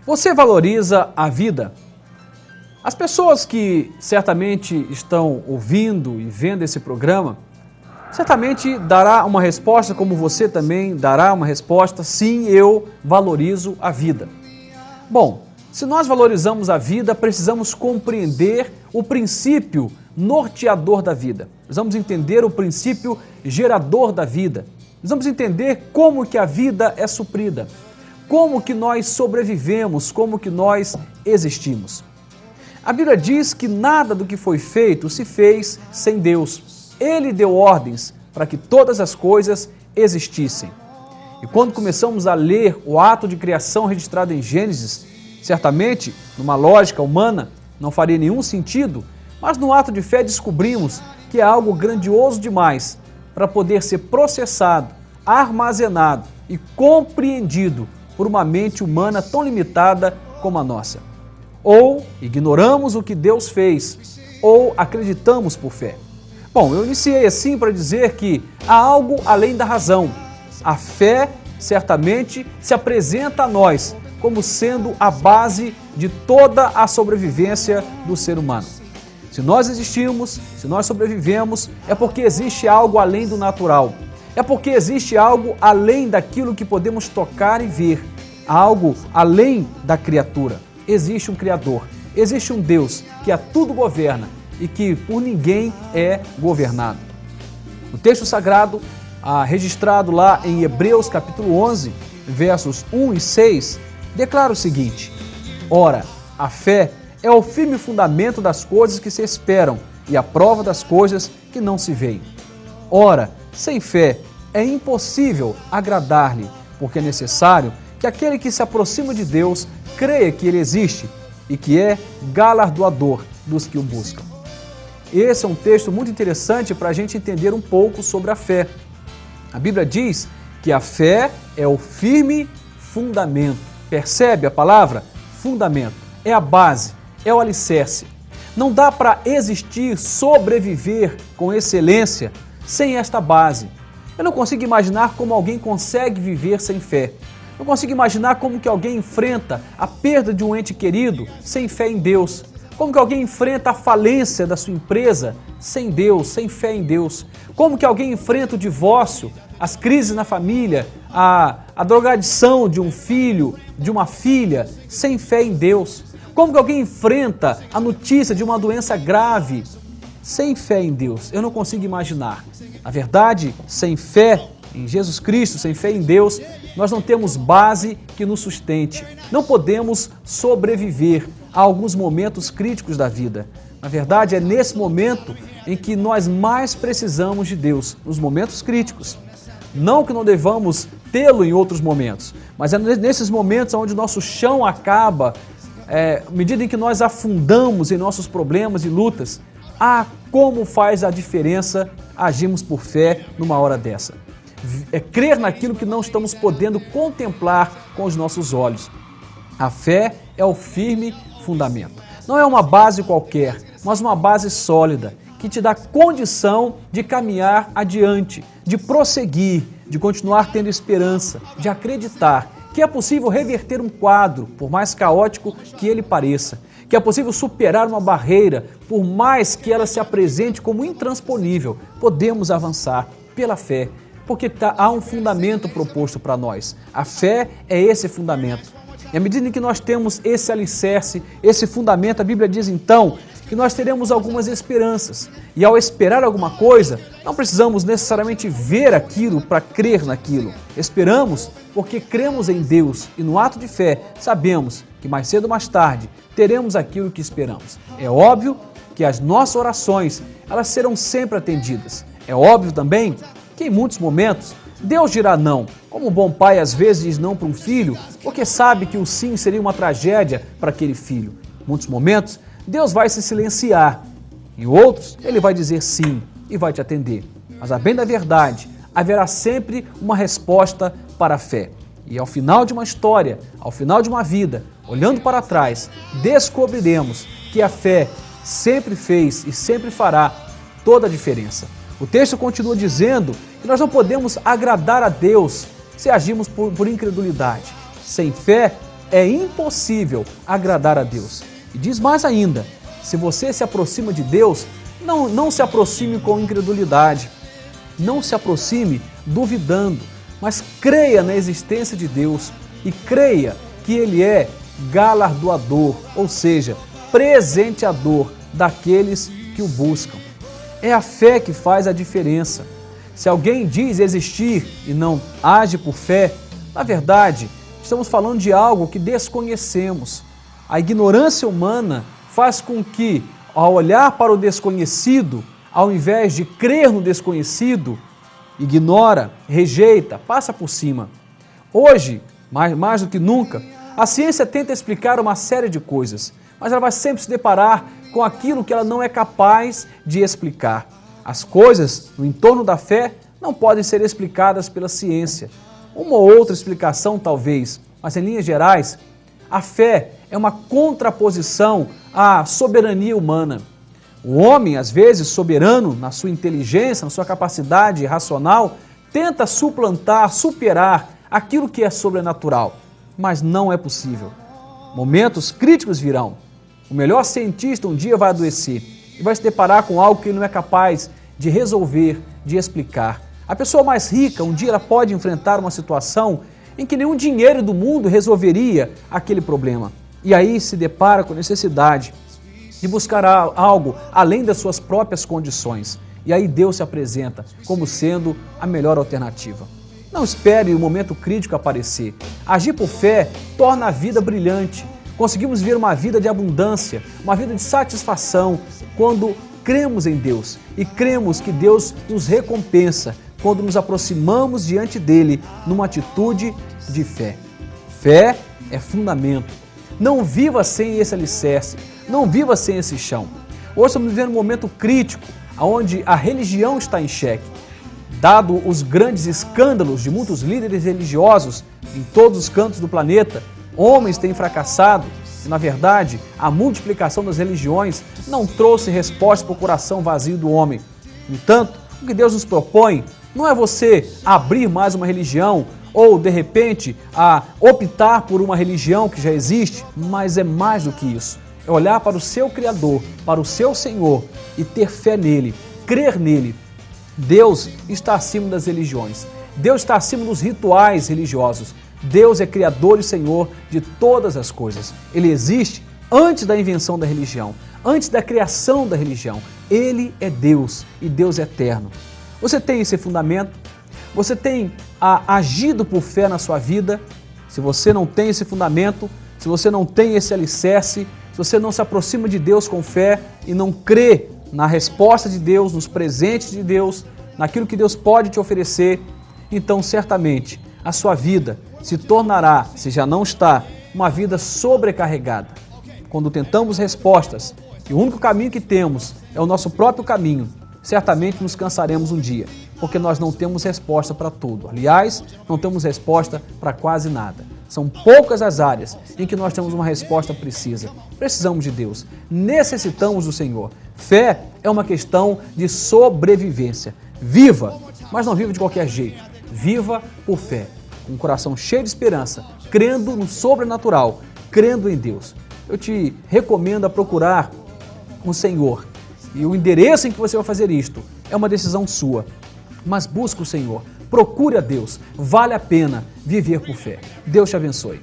Você valoriza a vida? As pessoas que certamente estão ouvindo e vendo esse programa, certamente dará uma resposta, como você também dará uma resposta: sim, eu valorizo a vida. Bom, se nós valorizamos a vida, precisamos compreender o princípio norteador da vida. Precisamos entender o princípio gerador da vida. Precisamos entender como que a vida é suprida, como que nós sobrevivemos, como que nós existimos. A Bíblia diz que nada do que foi feito se fez sem Deus. Ele deu ordens para que todas as coisas existissem. E quando começamos a ler o ato de criação registrado em Gênesis, certamente, numa lógica humana, não faria nenhum sentido, mas no ato de fé descobrimos que é algo grandioso demais para poder ser processado, armazenado e compreendido por uma mente humana tão limitada como a nossa. Ou ignoramos o que Deus fez, ou acreditamos por fé. Bom, eu iniciei assim para dizer que há algo além da razão. A fé certamente se apresenta a nós como sendo a base de toda a sobrevivência do ser humano. Se nós existimos, se nós sobrevivemos, é porque existe algo além do natural. É porque existe algo além daquilo que podemos tocar e ver. Algo além da criatura. Existe um Criador, existe um Deus que a tudo governa e que por ninguém é governado. O texto sagrado, registrado lá em Hebreus capítulo 11, versos 1 e 6, declara o seguinte: ora, a fé é o firme fundamento das coisas que se esperam e a prova das coisas que não se veem. Ora, sem fé é impossível agradar-lhe, porque é necessário que aquele que se aproxima de Deus creia que Ele existe e que é galardoador dos que o buscam. Esse é um texto muito interessante para a gente entender um pouco sobre a fé. A Bíblia diz que a fé é o firme fundamento. Percebe a palavra? Fundamento. É a base, é o alicerce. Não dá para existir, sobreviver com excelência sem esta base. Eu não consigo imaginar como alguém consegue viver sem fé. Não consigo imaginar como que alguém enfrenta a perda de um ente querido sem fé em Deus. Como que alguém enfrenta a falência da sua empresa sem Deus, sem fé em Deus. Como que alguém enfrenta o divórcio, as crises na família, a drogadição de um filho, de uma filha, sem fé em Deus. Como que alguém enfrenta a notícia de uma doença grave sem fé em Deus. Eu não consigo imaginar. Na verdade, sem fé em Jesus Cristo, sem fé em Deus, nós não temos base que nos sustente. Não podemos sobreviver a alguns momentos críticos da vida. Na verdade, é nesse momento em que nós mais precisamos de Deus, nos momentos críticos. Não que não devamos tê-lo em outros momentos, mas é nesses momentos onde o nosso chão acaba, à medida em que nós afundamos em nossos problemas e lutas. Como faz a diferença agirmos por fé numa hora dessa. É crer naquilo que não estamos podendo contemplar com os nossos olhos. A fé é o firme fundamento. Não é uma base qualquer, mas uma base sólida, que te dá condição de caminhar adiante, de prosseguir, de continuar tendo esperança, de acreditar que é possível reverter um quadro, por mais caótico que ele pareça, que é possível superar uma barreira, por mais que ela se apresente como intransponível. Podemos avançar pela fé, porque há um fundamento proposto para nós. A fé é esse fundamento. E à medida em que nós temos esse alicerce, esse fundamento, a Bíblia diz então que nós teremos algumas esperanças. E ao esperar alguma coisa, não precisamos necessariamente ver aquilo para crer naquilo. Esperamos porque cremos em Deus e no ato de fé sabemos que mais cedo ou mais tarde teremos aquilo que esperamos. É óbvio que as nossas orações, elas serão sempre atendidas. É óbvio também que em muitos momentos Deus dirá não, como um bom pai às vezes diz não para um filho, porque sabe que o sim seria uma tragédia para aquele filho. Em muitos momentos, Deus vai se silenciar. Em outros, Ele vai dizer sim e vai te atender. Mas a bem da verdade, haverá sempre uma resposta para a fé. E ao final de uma história, ao final de uma vida, olhando para trás, descobriremos que a fé sempre fez e sempre fará toda a diferença. O texto continua dizendo que nós não podemos agradar a Deus se agirmos por incredulidade. Sem fé, é impossível agradar a Deus. E diz mais ainda, se você se aproxima de Deus, não se aproxime com incredulidade, não se aproxime duvidando, mas creia na existência de Deus e creia que Ele é galardoador, ou seja, presenteador daqueles que o buscam. É a fé que faz a diferença. Se alguém diz existir e não age por fé, na verdade, estamos falando de algo que desconhecemos. A ignorância humana faz com que, ao olhar para o desconhecido, ao invés de crer no desconhecido, ignora, rejeita, passa por cima. Hoje, mais do que nunca, a ciência tenta explicar uma série de coisas, mas ela vai sempre se deparar com aquilo que ela não é capaz de explicar. As coisas no entorno da fé não podem ser explicadas pela ciência. Uma ou outra explicação talvez, mas em linhas gerais, a fé é uma contraposição à soberania humana. O homem, às vezes soberano na sua inteligência, na sua capacidade racional, tenta suplantar, superar aquilo que é sobrenatural, mas não é possível. Momentos críticos virão. O melhor cientista um dia vai adoecer e vai se deparar com algo que ele não é capaz de resolver, de explicar. A pessoa mais rica, um dia ela pode enfrentar uma situação em que nenhum dinheiro do mundo resolveria aquele problema. E aí se depara com a necessidade de buscar algo além das suas próprias condições. E aí Deus se apresenta como sendo a melhor alternativa. Não espere o momento crítico aparecer. Agir por fé torna a vida brilhante. Conseguimos ver uma vida de abundância, uma vida de satisfação, quando cremos em Deus e cremos que Deus nos recompensa quando nos aproximamos diante dele numa atitude de fé. Fé é fundamento. Não viva sem esse alicerce, não viva sem esse chão. Hoje estamos vivendo um momento crítico, onde a religião está em xeque. Dado os grandes escândalos de muitos líderes religiosos em todos os cantos do planeta, homens têm fracassado e, na verdade, a multiplicação das religiões não trouxe resposta para o coração vazio do homem. No entanto, o que Deus nos propõe não é você abrir mais uma religião ou, de repente, a optar por uma religião que já existe, mas é mais do que isso. É olhar para o seu Criador, para o seu Senhor e ter fé nele, crer nele. Deus está acima das religiões. Deus está acima dos rituais religiosos. Deus é Criador e Senhor de todas as coisas. Ele existe antes da invenção da religião, antes da criação da religião. Ele é Deus e Deus é eterno. Você tem esse fundamento? Você tem agido por fé na sua vida? Se você não tem esse fundamento, se você não tem esse alicerce, se você não se aproxima de Deus com fé e não crê na resposta de Deus, nos presentes de Deus, naquilo que Deus pode te oferecer, então certamente a sua vida se tornará, se já não está, uma vida sobrecarregada. Quando tentamos respostas e o único caminho que temos é o nosso próprio caminho, certamente nos cansaremos um dia, porque nós não temos resposta para tudo. Aliás, não temos resposta para quase nada. São poucas as áreas em que nós temos uma resposta precisa. Precisamos de Deus, necessitamos do Senhor. Fé é uma questão de sobrevivência. Viva, mas não viva de qualquer jeito. Viva por fé, com um coração cheio de esperança, crendo no sobrenatural, crendo em Deus. Eu te recomendo a procurar o Senhor. E o endereço em que você vai fazer isto é uma decisão sua. Mas busque o Senhor, procure a Deus, vale a pena viver por fé. Deus te abençoe.